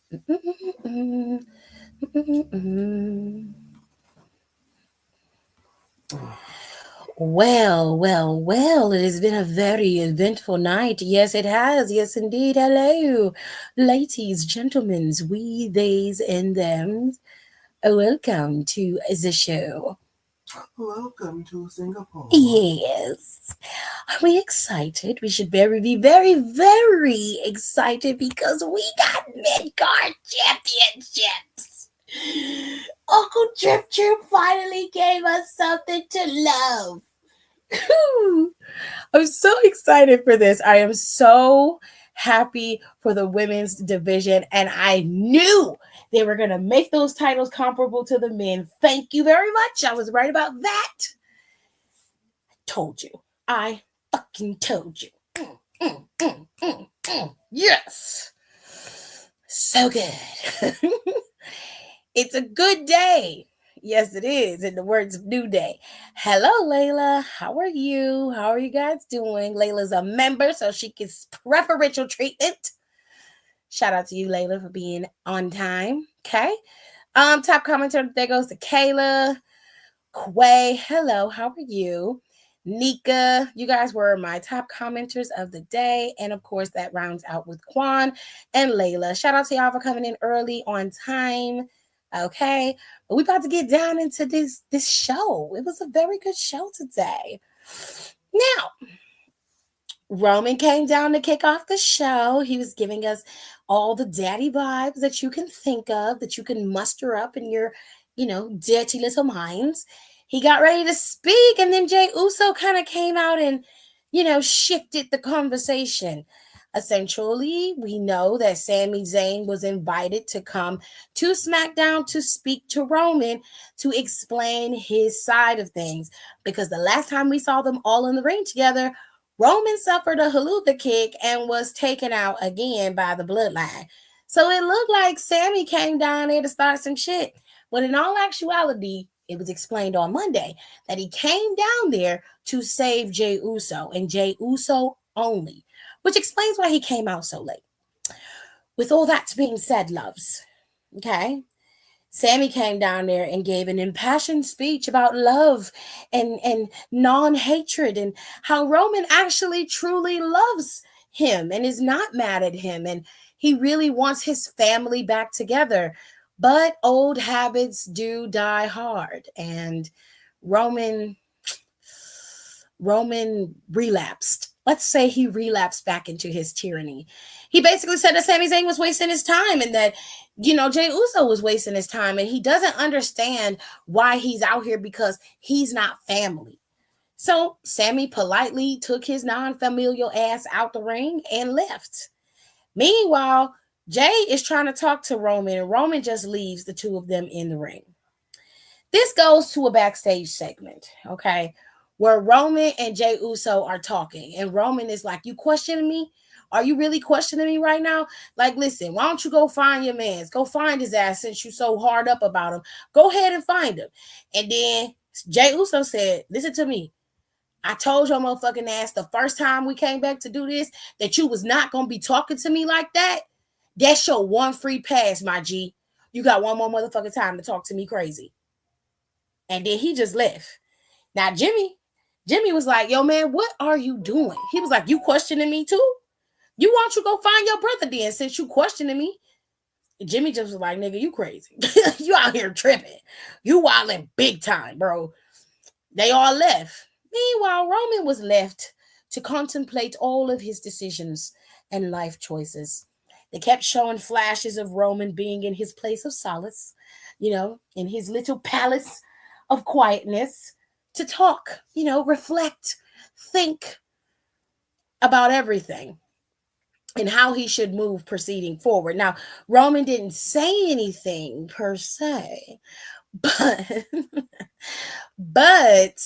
Well, it has been a very eventful night. Yes, it has. Yes, indeed. Hello, ladies, gentlemen, we, theys, and thems. Welcome to the show. Welcome to Singapore. Yes. Are we excited? We should be very excited because we got mid-card championships. Uncle Drip Drip finally gave us something to love. I'm so excited for this. I am so happy for the women's division, and I knew they were going to make those titles comparable to the men. Thank you very much. I was right about that. Told you. I fucking told you. Yes. So good. It's a good day. Yes, it is, in the words of New Day. Hello, Layla. How are you? How are you guys doing? Layla's a member, so she gets preferential treatment. Shout out to you, Layla, for being on time. Okay. Top commenter there goes to Kayla. Quay, hello, how are you? Nika, you guys were my top commenters of the day. And of course, that rounds out with Quan and Layla. Shout out to y'all for coming in early on time. Okay. But we about to get down into this show. It was a very good show today. Now, Roman came down to kick off the show. He was giving us all the daddy vibes that you can think of, that you can muster up in your, dirty little minds. He got ready to speak, and then Jay Uso kind of came out and, shifted the conversation. Essentially, we know that Sami Zayn was invited to come to SmackDown to speak to Roman to explain his side of things. Because the last time we saw them all in the ring together, Roman suffered a haluka kick and was taken out again by the bloodline. So it looked like Sammy came down there to start some shit. But in all actuality, it was explained on Monday that he came down there to save Jey Uso and Jey Uso only, which explains why he came out so late. With all that being said, loves, okay, Sammy came down there and gave an impassioned speech about love and non-hatred and how Roman actually truly loves him and is not mad at him and he really wants his family back together. But old habits do die hard and Roman Roman relapsed. Let's say he relapsed back into his tyranny. He basically said that Sami Zayn was wasting his time and that, Jey Uso was wasting his time and he doesn't understand why he's out here because he's not family. So Sammy politely took his non-familial ass out the ring and left. Meanwhile, Jay is trying to talk to Roman and Roman just leaves the two of them in the ring. This goes to a backstage segment, okay, where Roman and Jey Uso are talking, and Roman is like, "You questioning me? Are you really questioning me right now? Like, listen, why don't you go find your man's? Go find his ass since you so hard up about him. Go ahead and find him." And then Jey Uso said, "Listen to me. I told your motherfucking ass the first time we came back to do this that you was not gonna be talking to me like that. That's your one free pass, my G. You got one more motherfucking time to talk to me crazy." And then he just left. Now Jimmy was like, "Yo, man, what are you doing?" He was like, "You questioning me too? You want you go find your brother then since you questioning me." And Jimmy just was like, "Nigga, you crazy. You out here tripping. You wilding big time, bro." They all left. Meanwhile, Roman was left to contemplate all of his decisions and life choices. They kept showing flashes of Roman being in his place of solace, in his little palace of quietness to talk, reflect, think about everything and how he should move proceeding forward. Now, Roman didn't say anything per se, but but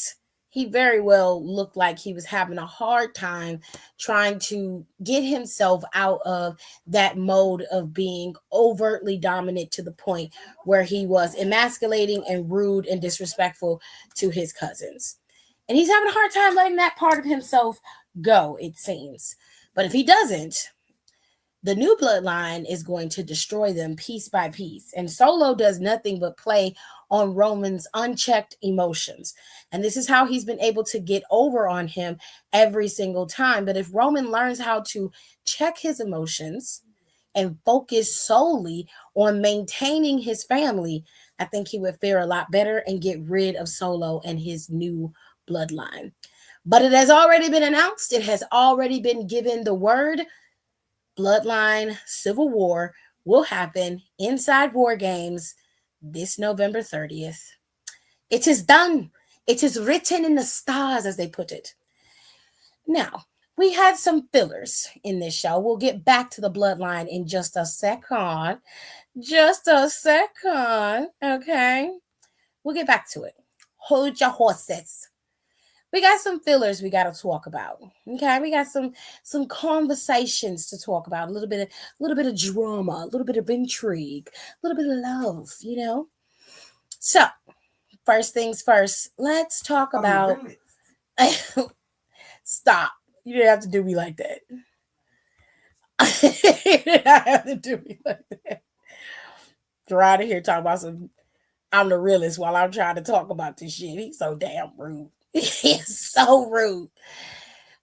he very well looked like he was having a hard time trying to get himself out of that mode of being overtly dominant to the point where he was emasculating and rude and disrespectful to his cousins. And he's having a hard time letting that part of himself go, it seems. But if he doesn't, The new bloodline is going to destroy them piece by piece. And Solo does nothing but play on Roman's unchecked emotions. And this is how he's been able to get over on him every single time. But if Roman learns how to check his emotions and focus solely on maintaining his family, I think he would fare a lot better and get rid of Solo and his new bloodline. But it has already been announced, it has already been given the word. Bloodline Civil War will happen inside War Games this November 30th. It is done. It is written in the stars, as they put it. Now, we had some fillers in this show. We'll get back to the bloodline in just a second. Just a second, okay? We'll get back to it. Hold your horses. We got some fillers we got to talk about. Okay, we got some conversations to talk about. A little bit of drama, a little bit of intrigue, a little bit of love. So first things first, let's talk about. Stop! You didn't have to do me like that. You did not have to do me like that. You're out of here talking about some. I'm the realest while I'm trying to talk about this shit. He's so damn rude. He's so rude.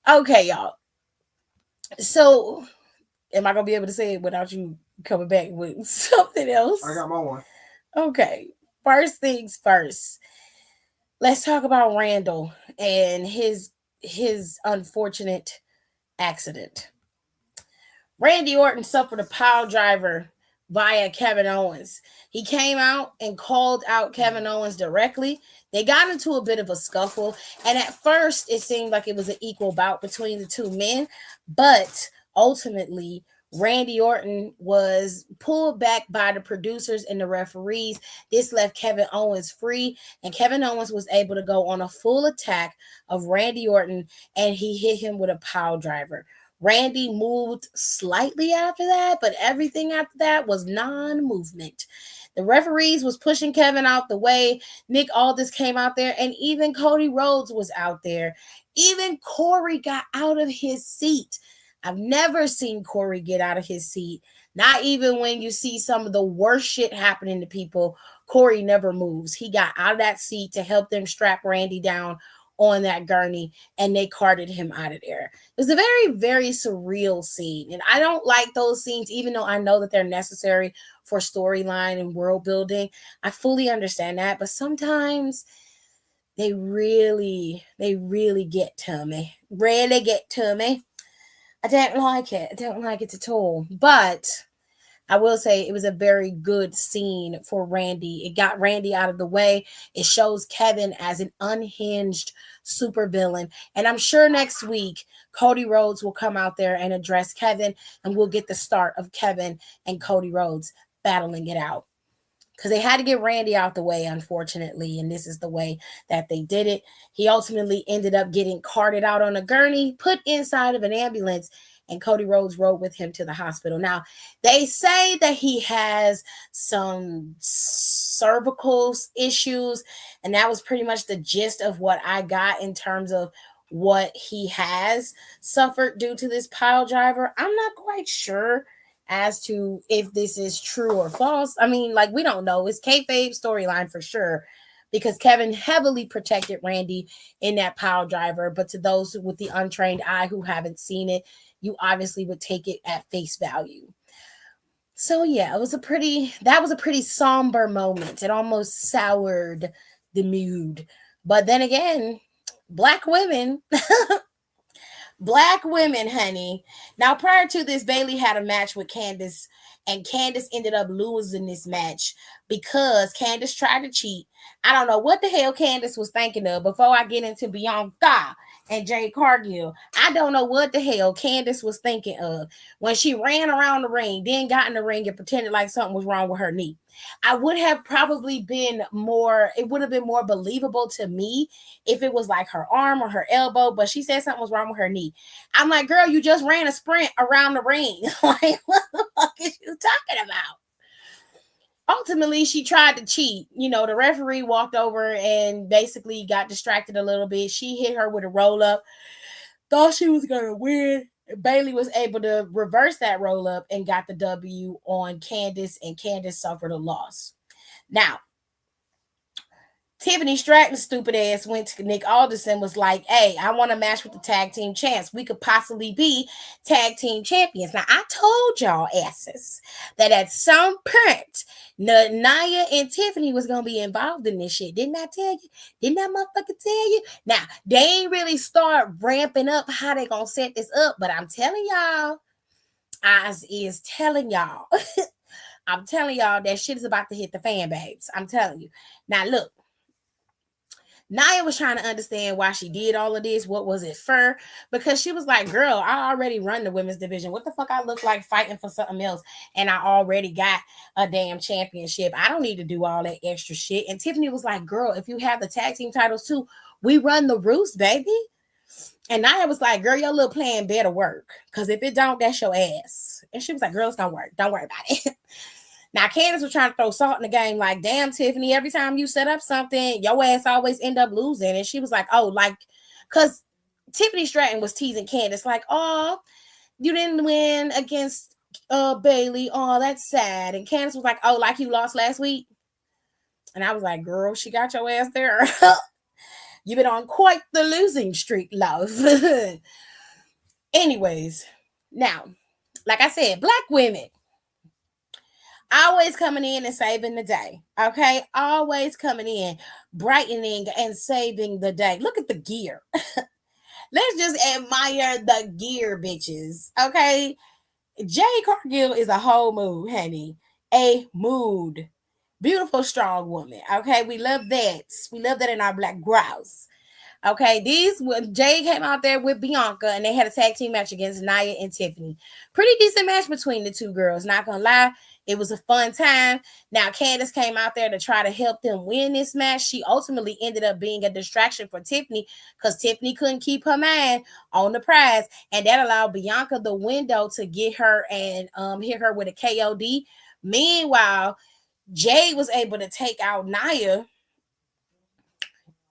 Okay, y'all. So, am I gonna be able to say it without you coming back with something else? I got my one. Okay. First things first. Let's talk about Randall and his unfortunate accident. Randy Orton suffered a pile driver via Kevin Owens. He came out and called out Kevin Owens directly. They got into a bit of a scuffle, and at first it seemed like it was an equal bout between the two men, but ultimately Randy Orton was pulled back by the producers and the referees. This left Kevin Owens free, and Kevin Owens was able to go on a full attack of Randy Orton, and he hit him with a pile driver. Randy moved slightly after that, but everything after that was non-movement. The referees was pushing Kevin out the way. Nick Aldis came out there, and even Cody Rhodes was out there. Even Corey got out of his seat. I've never seen Corey get out of his seat. Not even when you see some of the worst shit happening to people, Corey never moves. He got out of that seat to help them strap Randy down on that gurney, and they carted him out of there. It was a very, very surreal scene. And I don't like those scenes, even though I know that they're necessary for storyline and world building. I fully understand that. But sometimes they really get to me. Really get to me. I don't like it. I don't like it at all. But I will say it was a very good scene for Randy. It got Randy out of the way. It shows Kevin as an unhinged supervillain. And I'm sure next week, Cody Rhodes will come out there and address Kevin, and we'll get the start of Kevin and Cody Rhodes battling it out. Because they had to get Randy out the way, unfortunately, and this is the way that they did it. He ultimately ended up getting carted out on a gurney, put inside of an ambulance, and Cody Rhodes rode with him to the hospital. Now, they say that he has some cervical issues, and that was pretty much the gist of what I got in terms of what he has suffered due to this pile driver. I'm not quite sure as to if this is true or false. I mean, like, we don't know. It's kayfabe storyline for sure, because Kevin heavily protected Randy in that pile driver. But to those with the untrained eye who haven't seen it, you obviously would take it at face value. So yeah, that was a pretty somber moment. It almost soured the mood. But then again, black women Black women, honey. Now, prior to this, Bailey had a match with Candace, and Candace ended up losing this match because Candace tried to cheat. I don't know what the hell Candace was thinking of before I get into Bianca and Jay Cargill. I don't know what the hell Candace was thinking of when she ran around the ring, then got in the ring and pretended like something was wrong with her knee. I would have probably been more, it would have been more believable to me if it was like her arm or her elbow, but she said something was wrong with her knee. I'm like, girl, you just ran a sprint around the ring. Like, what the fuck is you talking about? Ultimately, she tried to cheat. The referee walked over and basically got distracted a little bit. She hit her with a roll up, thought she was going to win, Bailey was able to reverse that roll up and got the W on Candace, and Candace suffered a loss. Now, Tiffany Stratton's stupid ass went to Nick Alderson, was like, hey, I want to match with the tag team champs. We could possibly be tag team champions. Now, I told y'all asses that at some point, Naya and Tiffany was going to be involved in this shit. Didn't I tell you? Didn't that motherfucker tell you? Now, they ain't really start ramping up how they going to set this up, but I'm telling y'all, Oz is telling y'all. I'm telling y'all that shit is about to hit the fan, babes. I'm telling you. Now, look. Naya was trying to understand why she did all of this. What was it for? Because she was like, girl, I already run the women's division. What the fuck I look like fighting for something else? And I already got a damn championship. I don't need to do all that extra shit. And Tiffany was like, girl, if you have the tag team titles too, we run the roost, baby. And Naya was like, girl, your little plan better work. Because if it don't, that's your ass. And she was like, girl, it's gonna work. Don't worry about it. Now, Candace was trying to throw salt in the game, like, damn, Tiffany, every time you set up something, your ass always end up losing. And she was like, oh, like, because Tiffany Stratton was teasing Candace, like, oh, you didn't win against Bailey. Oh, that's sad. And Candace was like, oh, like you lost last week? And I was like, girl, she got your ass there. You've been on quite the losing streak, love. Anyways, now, like I said, black women always coming in and saving the day. Okay, always coming in, brightening and saving the day. Look at the gear. Let's just admire the gear, bitches. Okay, Jay Cargill is a whole mood, honey. A mood. Beautiful, strong woman. Okay, we love that. We love that in our black grouse. Okay, these when Jay came out there with Bianca and they had a tag team match against Nia and Tiffany. Pretty decent match between the two girls. Not gonna lie, it was a fun time. Now Candace came out there to try to help them win this match. She ultimately ended up being a distraction for Tiffany because Tiffany couldn't keep her mind on the prize, and that allowed Bianca the window to get her and hit her with a KOD. Meanwhile, Jay was able to take out Nia,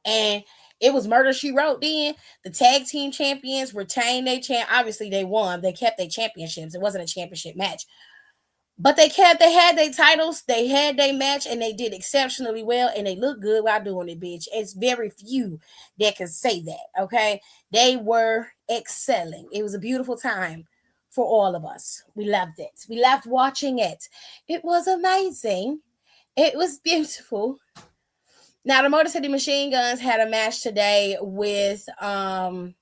and it was murder she wrote. Then the tag team champions retained their champ. Obviously, they won. They kept their championships. It wasn't a championship match, but they had their titles. They had their match, and they did exceptionally well. And they looked good while doing it, bitch. It's very few that can say that. Okay, they were excelling. It was a beautiful time for all of us. We loved it. We loved watching it. It was amazing. It was beautiful. Now the Motor City Machine Guns had a match today with Austin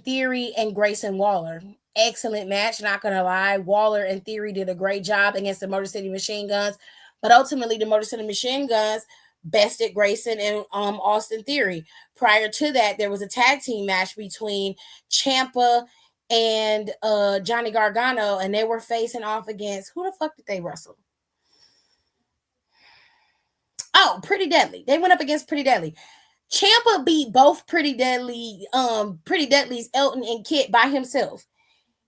Theory and Grayson Waller. Excellent match, not gonna lie. Waller and Theory did a great job against the Motor City Machine Guns, but ultimately the Motor City Machine Guns bested Grayson and Austin Theory. Prior to that, there was a tag team match between Ciampa and Johnny Gargano, and they were facing off against who the fuck did they wrestle? Oh, Pretty Deadly. They went up against Pretty Deadly. Ciampa beat both Pretty Deadly's Elton and Kit by himself.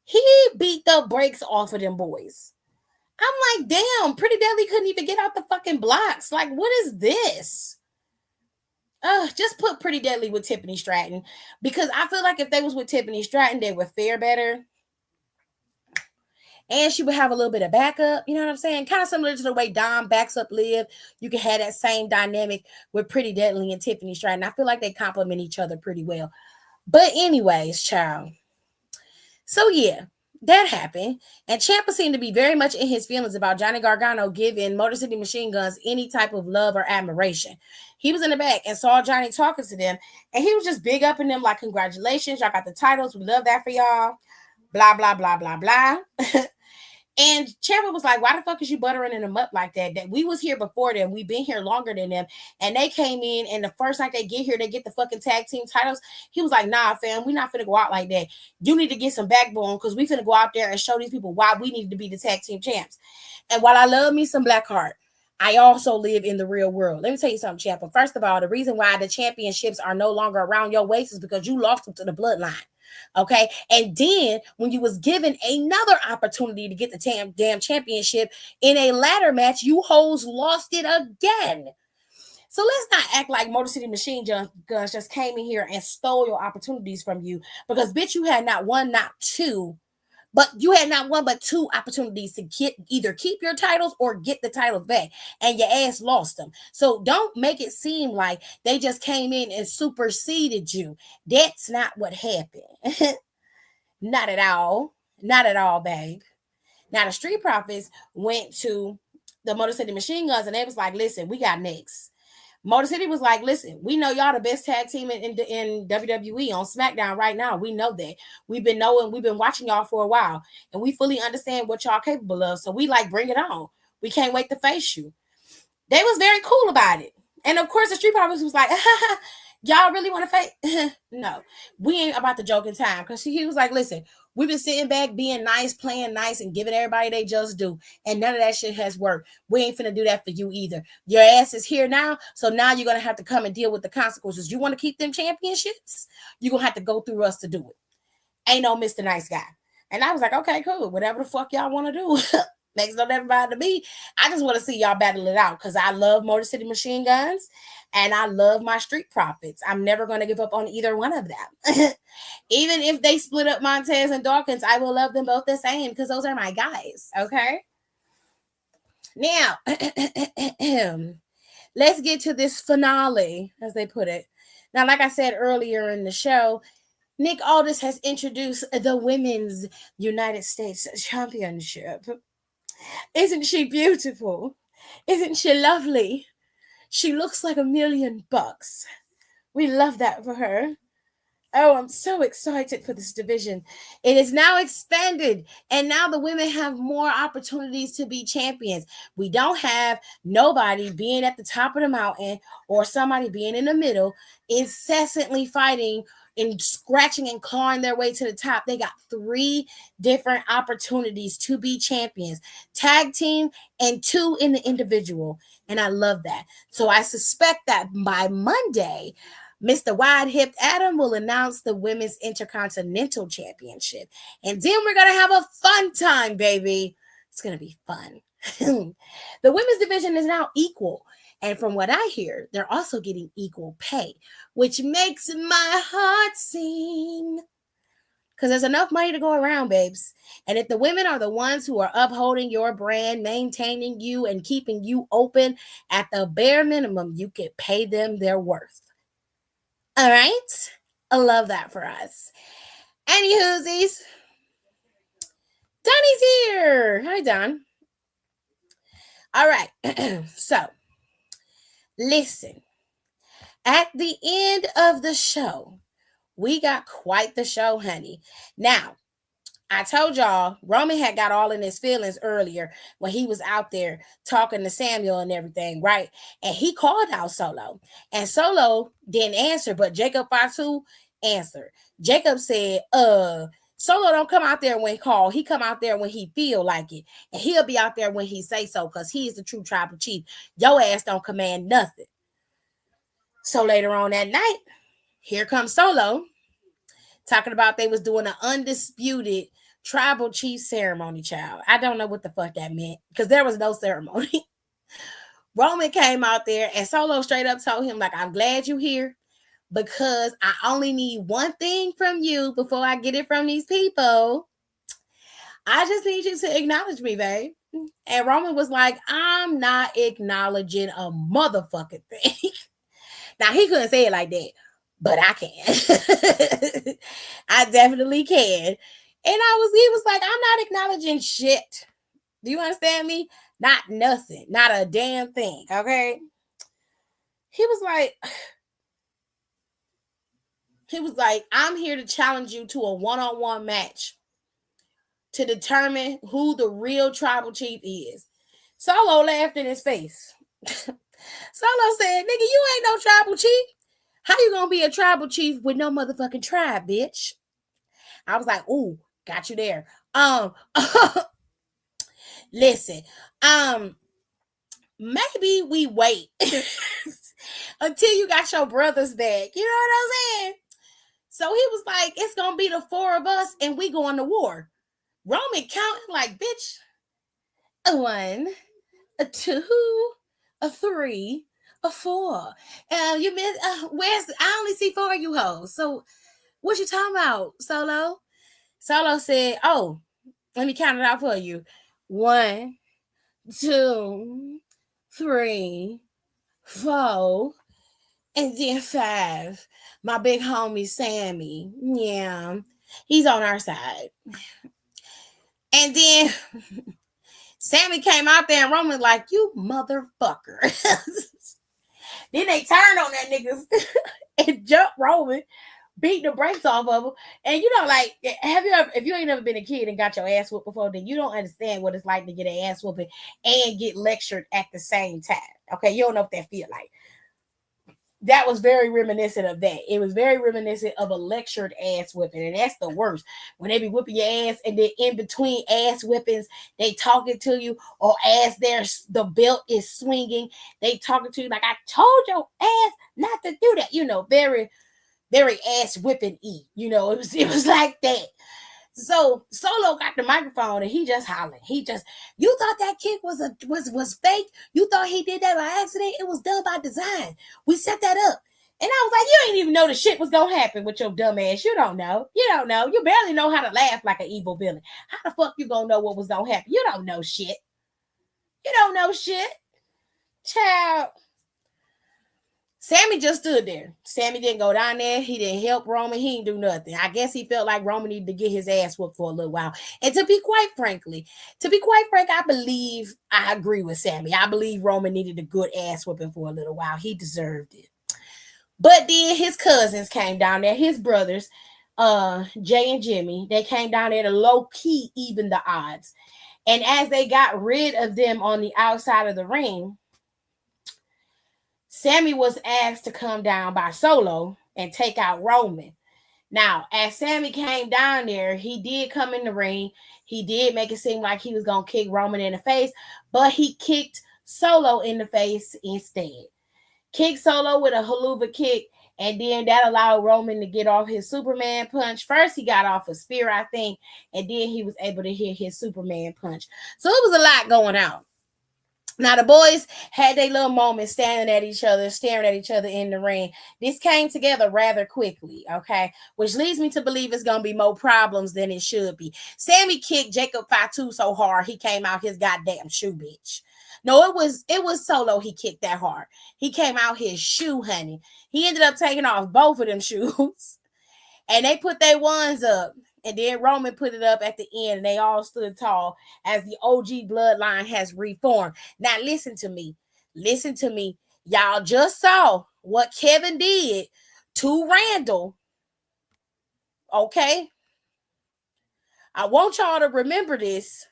He beat the brakes off of them boys. I'm like, damn, Pretty Deadly couldn't even get out the fucking blocks. Like, what is this? Just put Pretty Deadly with Tiffany Stratton. Because I feel like if they was with Tiffany Stratton, they would fare better. And she would have a little bit of backup. You know what I'm saying? Kind of similar to the way Dom backs up Liv. You can have that same dynamic with Pretty Deadly and Tiffany Stratton. I feel like they complement each other pretty well. But anyways, child. So yeah, that happened. And Ciampa seemed to be very much in his feelings about Johnny Gargano giving Motor City Machine Guns any type of love or admiration. He was in the back and saw Johnny talking to them. And he was just big up in them like, congratulations, y'all got the titles. We love that for y'all. Blah, blah, blah, blah, blah. And Ciampa was like, why the fuck is you buttering them up like that? That we was here before them. We've been here longer than them. And they came in, and the first night they get here, they get the fucking tag team titles. He was like, nah, fam, we not finna go out like that. You need to get some backbone because we finna go out there and show these people why we need to be the tag team champs. And while I love me some Blackheart, I also live in the real world. Let me tell you something, Ciampa. First of all, the reason why the championships are no longer around your waist is because you lost them to the bloodline. Okay. And then when you was given another opportunity to get the damn championship in a ladder match, you hoes lost it again. So let's not act like Motor City Guns just came in here and stole your opportunities from you, because bitch, you had not one, not two, but you had not one but two opportunities to get either keep your titles or get the titles back, and your ass lost them. So don't make it seem like they just came in and superseded you. That's not what happened. Not at all. Not at all, babe. Now the Street Profits went to the Motor City Machine Guns and they was like, listen, we got next. Motor City was like, listen, we know y'all the best tag team in WWE on Smackdown right now. We know that. We've been watching y'all for a while, and we fully understand what y'all capable of. So we like, bring it on. We can't wait to face you. They was very cool about it. And of course, the Street Profits was like, y'all really want to fight? No, we ain't about the joke in time. Because he was like, listen, we've been sitting back, being nice, playing nice, and giving everybody they just do. And none of that shit has worked. We ain't finna do that for you either. Your ass is here now. So now you're going to have to come and deal with the consequences. You want to keep them championships? You're going to have to go through us to do it. Ain't no Mr. Nice Guy. And I was like, okay, cool. Whatever the fuck y'all want to do. Makes no difference to me. I just want to see y'all battle it out because I love Motor City Machine Guns and I love my Street Profits. I'm never going to give up on either one of them. Even if they split up Montez and Dawkins, I will love them both the same because those are my guys. Okay. Now, let's get to this finale, as they put it. Now, like I said earlier in the show, Nick Aldis has introduced the Women's United States Championship. Isn't she beautiful? Isn't she lovely? She looks like $1,000,000. We love that for her. Oh, I'm so excited for this division. It is now expanded, and now the women have more opportunities to be champions. We don't have nobody being at the top of the mountain or somebody being in the middle, incessantly fighting and scratching and clawing their way to the top. They got 3 different opportunities to be champions, tag team and 2 in the individual. And I love that. So I suspect that by Monday, Mr. Wide Hipped Adam will announce the Women's Intercontinental Championship. And then we're going to have a fun time, baby. It's going to be fun. The women's division is now equal. And from what I hear, they're also getting equal pay, which makes my heart sing. Because there's enough money to go around, babes. And if the women are the ones who are upholding your brand, maintaining you, and keeping you open, at the bare minimum, you could pay them their worth. All right. I love that for us. Any whoosies? Donnie's here. Hi, Don. All right. So, listen. At the end of the show, we got quite the show, honey. Now, I told y'all Roman had got all in his feelings earlier when he was out there talking to Samuel and everything, right? And he called out Solo. And Solo didn't answer, but Jacob Fatu answered. Jacob said, Solo don't come out there when he call. He come out there when he feel like it. And he'll be out there when he say so, because he is the true tribal chief. Your ass don't command nothing. So later on that night, here comes Solo talking about they was doing an undisputed tribal chief ceremony, child. I don't know what the fuck that meant because there was no ceremony. Roman came out there and Solo straight up told him, like, I'm glad you here because I only need one thing from you before I get it from these people. I just need you to acknowledge me, babe. And Roman was like, I'm not acknowledging a motherfucking thing. Now, he couldn't say it like that, but I can. I definitely can. And he was like, I'm not acknowledging shit. Do you understand me? Not nothing. Not a damn thing. Okay. He was like, I'm here to challenge you to a one-on-one match to determine who the real tribal chief is. Solo laughed in his face. Solo said, nigga, you ain't no tribal chief. How you gonna be a tribal chief with no motherfucking tribe, bitch? I was like, ooh, got you there. Listen, maybe we wait until you got your brothers back. You know what I'm saying? So he was like, it's gonna be the 4 of us and we going to war. Roman counting like, bitch, a 1, a 2, a 3, A four. You miss. Where's? I only see four of you hoes. So what you talking about, Solo? Solo said, "Oh, let me count it out for you. One, two, three, four, and then five. My big homie Sammy. Yeah, he's on our side. And then Sammy came out there and Roman like, you motherfucker." Then they turned on that niggas and jumped Roman, beat the brakes off of him. And you know, like, have you ever, if you ain't never been a kid and got your ass whooped before, then you don't understand what it's like to get an ass whooping and get lectured at the same time. Okay, you don't know what that feel like. That was very reminiscent of that. It was very reminiscent of a lectured ass whipping, and that's the worst. When they be whipping your ass, and then in between ass whippings, they talking to you, or as the belt is swinging, they talking to you like, "I told your ass not to do that." Very, very ass whipping it was like that. So Solo got the microphone and he just hollering. You thought that kick was fake? You thought he did that by accident? It was done by design. We set that up. And I was like, you ain't even know the shit was gonna happen with your dumb ass. You don't know. You don't know. You barely know how to laugh like an evil villain. How the fuck you gonna know what was gonna happen? You don't know shit. You don't know shit. Child. Sammy just stood there. Sammy didn't go down there. He didn't help Roman. He didn't do nothing. I guess he felt like Roman needed to get his ass whooped for a little while. And to be quite frank, I agree with Sammy. I believe Roman needed a good ass whooping for a little while. He deserved it. But then his cousins came down there, his brothers, Jay and Jimmy. They came down there to low key even the odds. And as they got rid of them on the outside of the ring, Sammy was asked to come down by Solo and take out Roman. Now, as Sammy came down there, he did come in the ring. He did make it seem like he was going to kick Roman in the face, but he kicked Solo in the face instead. Kicked Solo with a haluva kick, and then that allowed Roman to get off his Superman punch. First, he got off a spear, I think, and then he was able to hit his Superman punch. So it was a lot going on. Now the boys had their little moment standing at each other, staring at each other in the ring. This came together rather quickly, okay? Which leads me to believe it's gonna be more problems than it should be. Sammy kicked Jacob Fatu so hard he came out his goddamn shoe, bitch. No, it was Solo he kicked that hard. He came out his shoe, honey. He ended up taking off both of them shoes. And they put their ones up. And then Roman put it up at the end, and they all stood tall as the OG bloodline has reformed. Now, listen to me. Listen to me. Y'all just saw what Kevin did to Randall. Okay? I want y'all to remember this.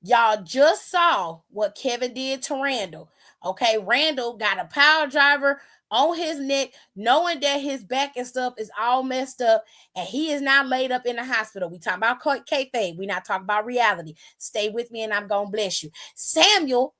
Y'all just saw what Kevin did to Randall. Okay, Randall got a power driver on his neck, knowing that his back and stuff is all messed up, and he is now laid up in the hospital. We talking about kayfabe. We not talking about reality. Stay with me, and I'm gonna bless you. Samuel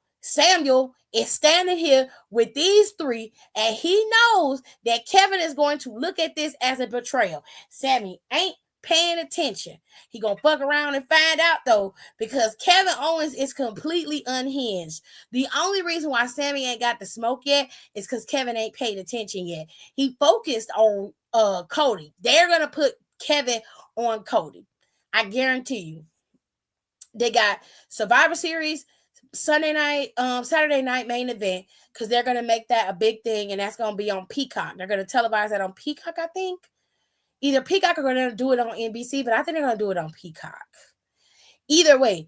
is standing here with these three, and he knows that Kevin is going to look at this as a betrayal. Sammy ain't paying attention. He gonna fuck around and find out though, because Kevin Owens is completely unhinged. The only reason why Sammy ain't got the smoke yet is because Kevin ain't paid attention yet. He focused on Cody. They're gonna put Kevin on Cody. I guarantee you. They got Survivor Series, Saturday night main event, because they're gonna make that a big thing, and that's gonna be on Peacock. They're gonna televise that on Peacock, I think. Either Peacock or they're going to do it on NBC, but I think they're going to do it on Peacock. Either way,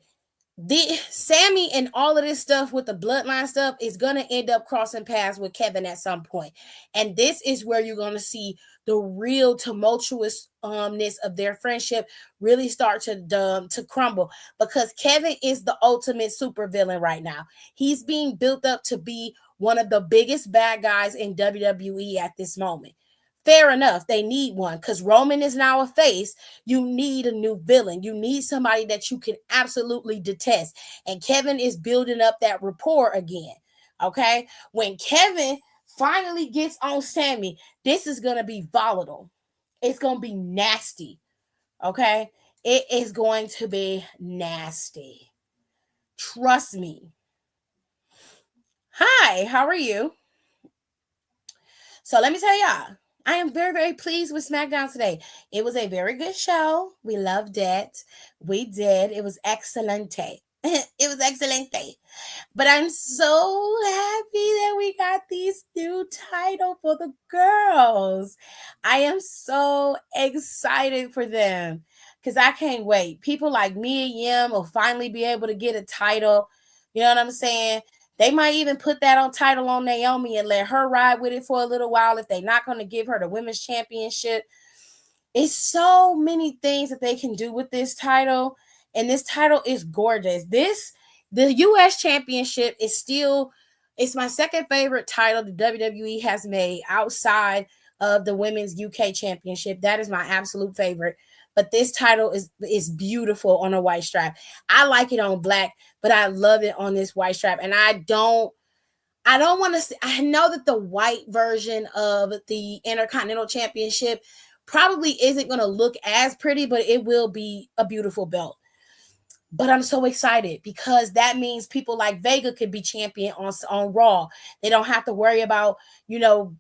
Sammy and all of this stuff with the bloodline stuff is going to end up crossing paths with Kevin at some point. And this is where you're going to see the real tumultuousness of their friendship really start to crumble, because Kevin is the ultimate supervillain right now. He's being built up to be one of the biggest bad guys in WWE at this moment. Fair enough, they need one, because Roman is now a face. You need a new villain. You need somebody that you can absolutely detest. And Kevin is building up that rapport again. Okay? When Kevin finally gets on Sammy, this is going to be volatile. It's going to be nasty. Okay? It is going to be nasty. Trust me. Hi, how are you? So let me tell y'all, I am very, very pleased with SmackDown today. It was a very good show. We loved it. We did. It was excelente. It was excelente. But I'm so happy that we got these new title for the girls. I am so excited for them because I can't wait. People like me and Yim will finally be able to get a title. You know what I'm saying? They might even put that on title on Naomi and let her ride with it for a little while if they're not going to give her the women's championship. It's so many things that they can do with this title, and this title is gorgeous. The US championship is still, it's my second favorite title the WWE has made outside of the women's UK championship. That is my absolute favorite. But this title is beautiful on a white strap. I like it on black, but I love it on this white strap. And I don't want to. I know that the white version of the Intercontinental Championship probably isn't going to look as pretty, but it will be a beautiful belt. But I'm so excited because that means people like Vega could be champion on Raw. They don't have to worry about,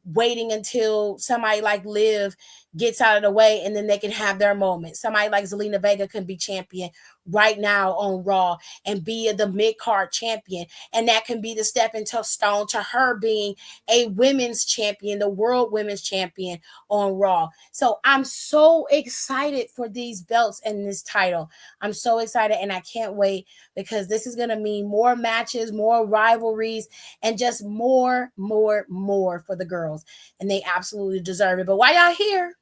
waiting until somebody like Liv gets out of the way and then they can have their moment. Somebody like Zelina Vega can be champion right now on Raw and be the mid-card champion. And that can be the stepping stone to her being a women's champion, the world women's champion on Raw. So I'm so excited for these belts and this title. I'm so excited and I can't wait because this is going to mean more matches, more rivalries, and just more for the girls. And they absolutely deserve it. But while y'all here,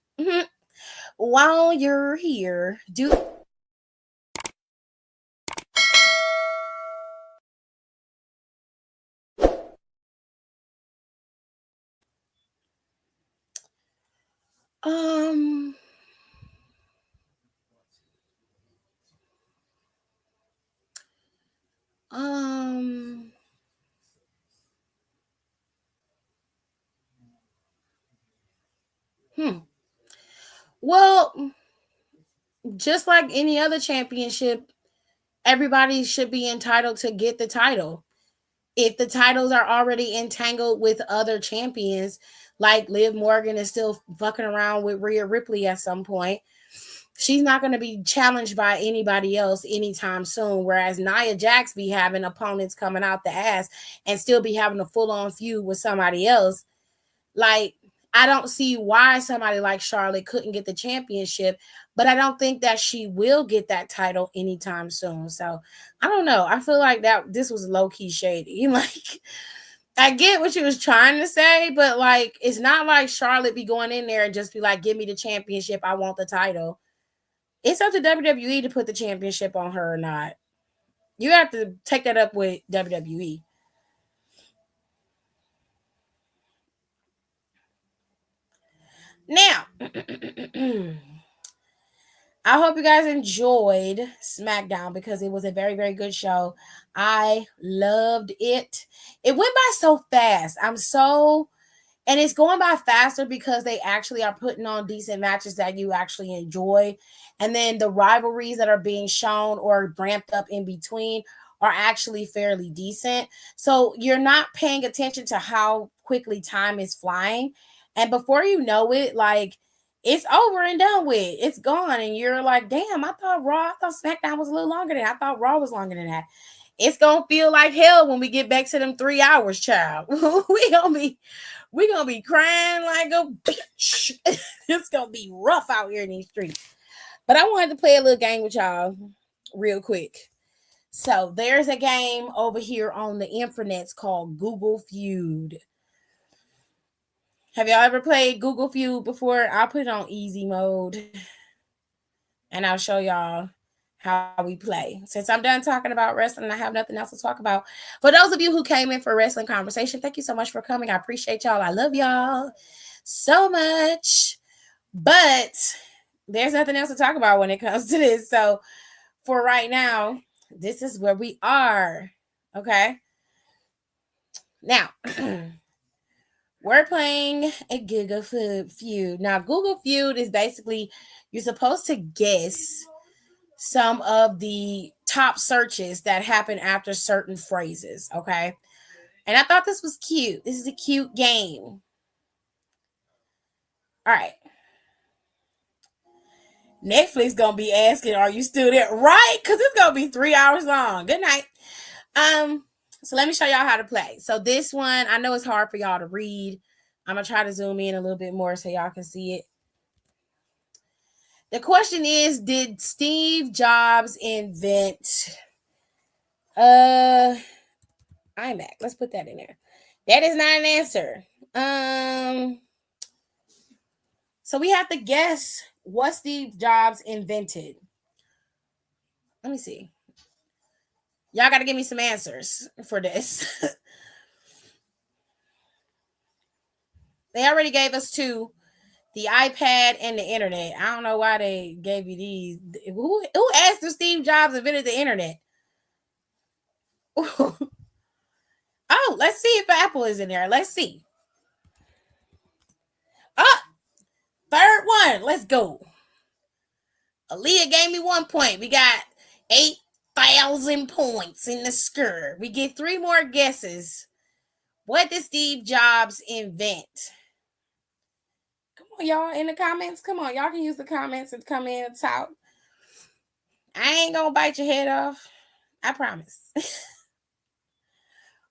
while you're here, do um um hmm. Well, just like any other championship, everybody should be entitled to get the title. If the titles are already entangled with other champions, like Liv Morgan is still fucking around with Rhea Ripley at some point, she's not going to be challenged by anybody else anytime soon. Whereas Nia Jax be having opponents coming out the ass and still be having a full on feud with somebody else. Like, I don't see why somebody like Charlotte couldn't get the championship, but I don't think that she will get that title anytime soon. So I don't know. I feel like that this was low key shady. Like, I get what she was trying to say, but like, it's not like Charlotte be going in there and just be like, "Give me the championship. I want the title." It's up to WWE to put the championship on her or not. You have to take that up with WWE. Now, I hope you guys enjoyed SmackDown because it was a very, very good show. I loved it. It went by so fast. And it's going by faster because they actually are putting on decent matches that you actually enjoy. And then the rivalries that are being shown or ramped up in between are actually fairly decent. So you're not paying attention to how quickly time is flying. And before you know it, like, it's over and done with. It's gone. And you're like, damn, I thought SmackDown was a little longer than that. I thought Raw was longer than that. It's gonna feel like hell when we get back to them 3 hours, child. we gonna be crying like a bitch. It's gonna be rough out here in these streets. But I wanted to play a little game with y'all real quick. So there's a game over here on the internets called Google Feud. Have y'all ever played Google Feud before? I'll put it on easy mode and I'll show y'all how we play. Since I'm done talking about wrestling, I have nothing else to talk about. For those of you who came in for wrestling conversation, thank you so much for coming. I appreciate y'all. I love y'all so much. But there's nothing else to talk about when it comes to this. So for right now, this is where we are. Okay. Now, we're playing a Google Feud. Now, Google Feud is basically you're supposed to guess some of the top searches that happen after certain phrases. Okay. And I thought this was cute. This is a cute game. All right. Netflix gonna be asking, "Are you still there?" Right? Because it's gonna be 3 hours long. Good night. Um. So let me show y'all how to play. So this one, I know it's hard for y'all to read. I'm gonna try to zoom in a little bit more so y'all can see it. The question is, did Steve Jobs invent uh iMac? Let's put that in there. That is not an answer. So we have to guess what Steve Jobs invented. Let me see. Y'all got to give me some answers for this. They already gave us two, the iPad and the internet. I don't know why they gave you these. Who asked if Steve Jobs invented the internet? Oh, let's see if Apple is in there. Let's see. Ah, third one. Let's go. Aaliyah gave me 1 point. We got 8,000 points in the score. We get three more guesses. What did Steve Jobs invent? Come on, y'all, in the comments. Come on, y'all can use the comments and come in and talk. I ain't gonna bite your head off. I promise.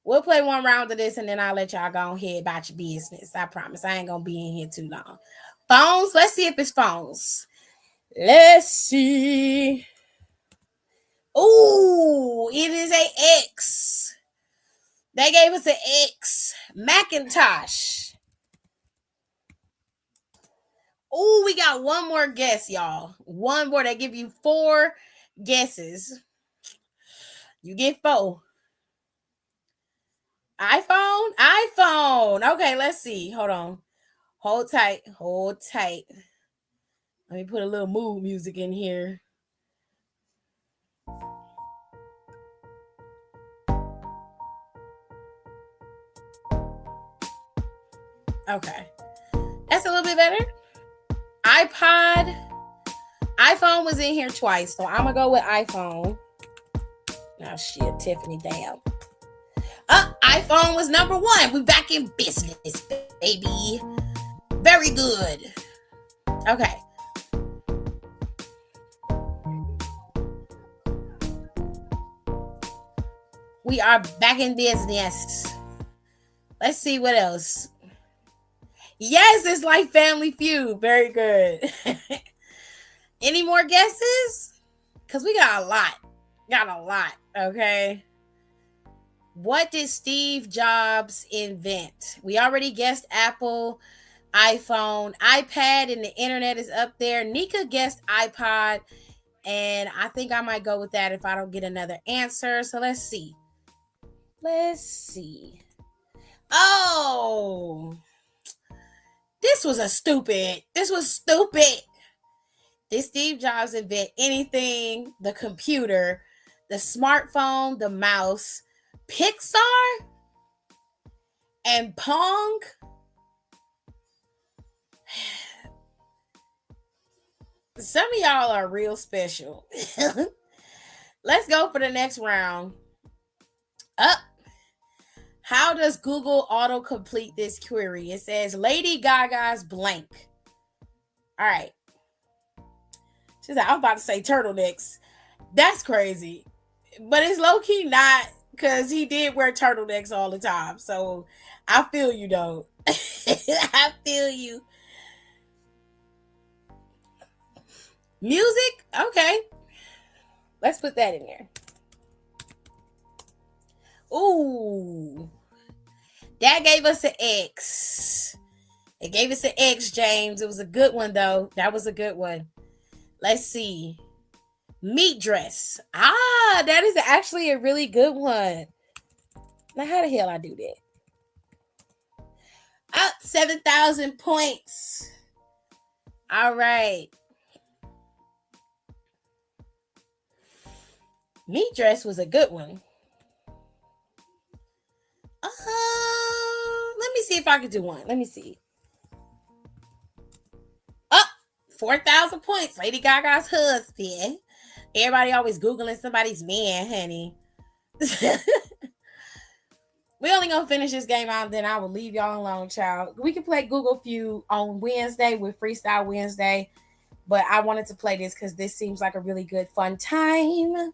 We'll play one round of this and then I'll let y'all go ahead about your business. I promise. I ain't gonna be in here too long. Phones. Let's see if it's phones. Let's see. Ooh, it is a X. They gave us an X. Macintosh. Ooh, we got one more guess, y'all. One more. They give you 4 guesses. You get 4. iPhone. Okay, let's see. Hold on. Hold tight. Let me put a little mood music in here. Okay. That's a little bit better. iPhone was in here twice, so I'm gonna go with iPhone. Now shit, Tiffany, damn. iPhone was number 1. We back in business, baby. Very good. Okay. We are back in business. Let's see what else. Yes, it's like Family Feud. Very good. Any more guesses? Because we got a lot. Okay. What did Steve Jobs invent? We already guessed Apple, iPhone, iPad, and the internet is up there. Nika guessed iPod, and I think I might go with that if I don't get another answer. So let's see. Oh, this was stupid. Did Steve Jobs invent anything? The computer, the smartphone, the mouse, Pixar, and Pong? Some of y'all are real special. Let's go for the next round. Up. How does Google auto-complete this query? It says Lady Gaga's blank. All right. She's like, I was about to say turtlenecks. That's crazy. But it's low-key not, because he did wear turtlenecks all the time. So I feel you, though. I feel you. Music? Okay. Let's put that in there. Ooh. That gave us an X. It gave us an X, James. It was a good one, though. That was a good one. Let's see. Meat dress. That is actually a really good one. Now, how the hell I do that? Up 7,000 points. All right. Meat dress was a good one. Let me see if I can do one. Let me see. Up 4,000 points. Lady Gaga's husband. Everybody always Googling somebody's man, honey. We only gonna finish this game out, then I will leave y'all alone, child. We can play Google Feud on Wednesday with Freestyle Wednesday, but I wanted to play this because this seems like a really good fun time.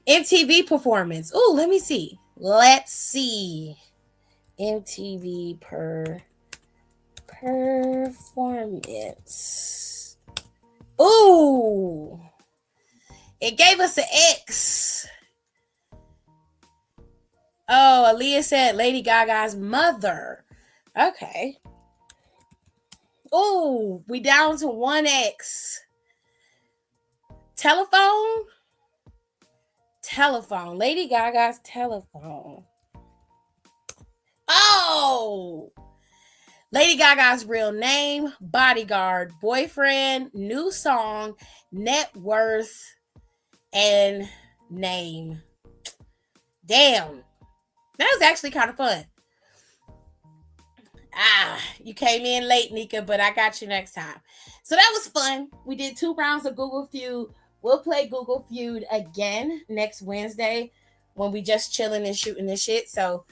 MTV performance. Ooh, let me see. Let's see. MTV performance. Ooh. It gave us an X. Oh, Aaliyah said Lady Gaga's mother. Okay. Ooh, we down to 1X. Telephone? Telephone. Lady Gaga's telephone. Oh! Lady Gaga's real name, bodyguard, boyfriend, new song, net worth, and name. Damn. That was actually kind of fun. You came in late, Nika, but I got you next time. So that was fun. We did 2 rounds of Google Feud. We'll play Google Feud again next Wednesday when we just chilling and shooting this shit. So,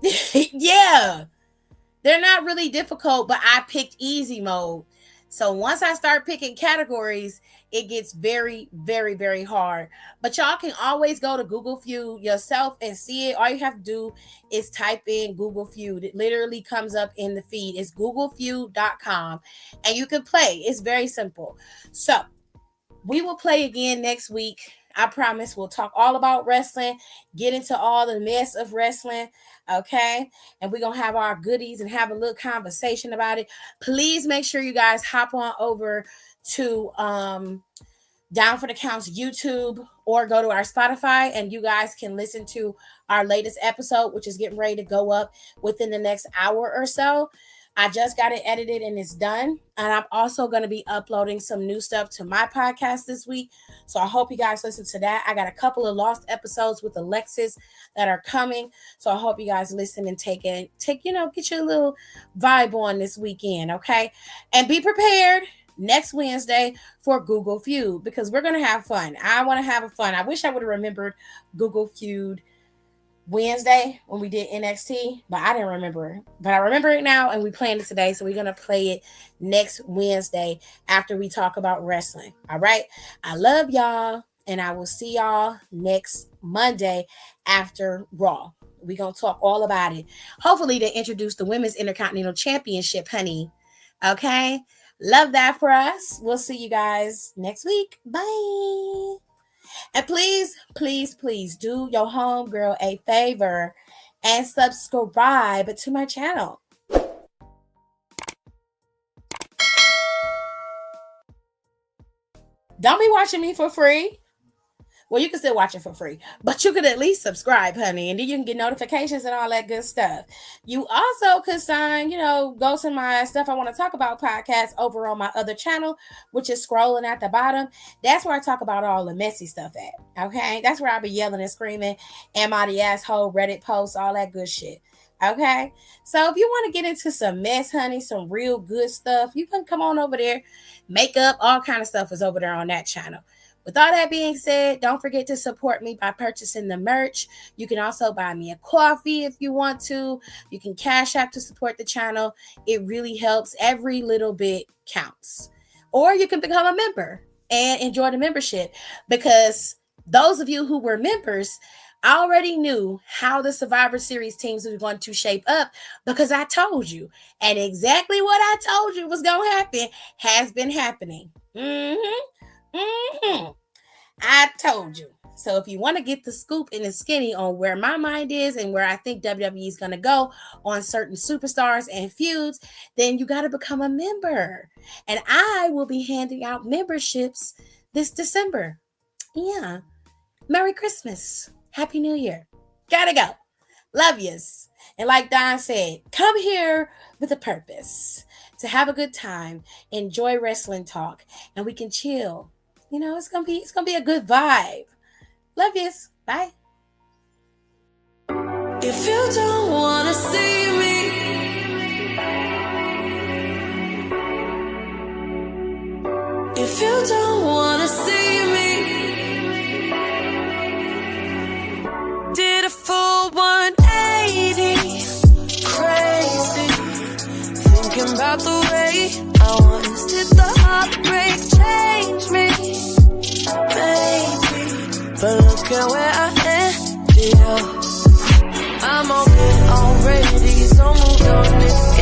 yeah. They're not really difficult, but I picked easy mode. So once I start picking categories, it gets very, very, very hard. But y'all can always go to Google Feud yourself and see it. All you have to do is type in Google Feud. It literally comes up in the feed. It's googlefeud.com and you can play. It's very simple. So we will play again next week. I promise we'll talk all about wrestling, get into all the mess of wrestling, okay? And we're going to have our goodies and have a little conversation about it. Please make sure you guys hop on over to Down for the Count's YouTube or go to our Spotify and you guys can listen to our latest episode, which is getting ready to go up within the next hour or so. I just got it edited and it's done. And I'm also going to be uploading some new stuff to my podcast this week. So I hope you guys listen to that. I got a couple of lost episodes with Alexis that are coming. So I hope you guys listen and get your little vibe on this weekend. Okay. And be prepared next Wednesday for Google Feud because we're going to have fun. I want to have fun. I wish I would have remembered Google Feud Wednesday when we did NXT, but I didn't remember it. But I remember it now and we planned it today. So we're going to play it next Wednesday after we talk about wrestling. All right. I love y'all and I will see y'all next Monday after Raw. We're going to talk all about it. Hopefully they introduce the Women's Intercontinental Championship, honey. Okay. Love that for us. We'll see you guys next week. Bye. And please, please, please do your homegirl a favor and subscribe to my channel. Don't be watching me for free. Well, you can still watch it for free, but you could at least subscribe, honey, and then you can get notifications and all that good stuff. You also could go to my Stuff I Want to Talk About podcast over on my other channel, which is scrolling at the bottom. That's where I talk about all the messy stuff at, okay? That's where I be yelling and screaming, am I the asshole, Reddit posts, all that good shit, okay? So if you want to get into some mess, honey, some real good stuff, you can come on over there. Makeup, all kind of stuff is over there on that channel. With all that being said, don't forget to support me by purchasing the merch. You can also buy me a coffee if you want to. You can Cash App to support the channel. It really helps. Every little bit counts. Or you can become a member and enjoy the membership because those of you who were members already knew how the Survivor Series teams were going to shape up because I told you. And exactly what I told you was going to happen has been happening. I told you. So if you want to get the scoop and the skinny on where my mind is and where I think WWE is going to go on certain superstars and feuds, then you got to become a member. And I will be handing out memberships this December. Yeah. Merry Christmas. Happy New Year. Gotta go. Love yous. And like Don said, come here with a purpose to have a good time, enjoy wrestling talk, and we can chill. It's gonna be a good vibe. Love yous. Bye. If you don't wanna see me, if you don't wanna see me, did a full care where I end, yeah. I'm okay already, so moved on, it's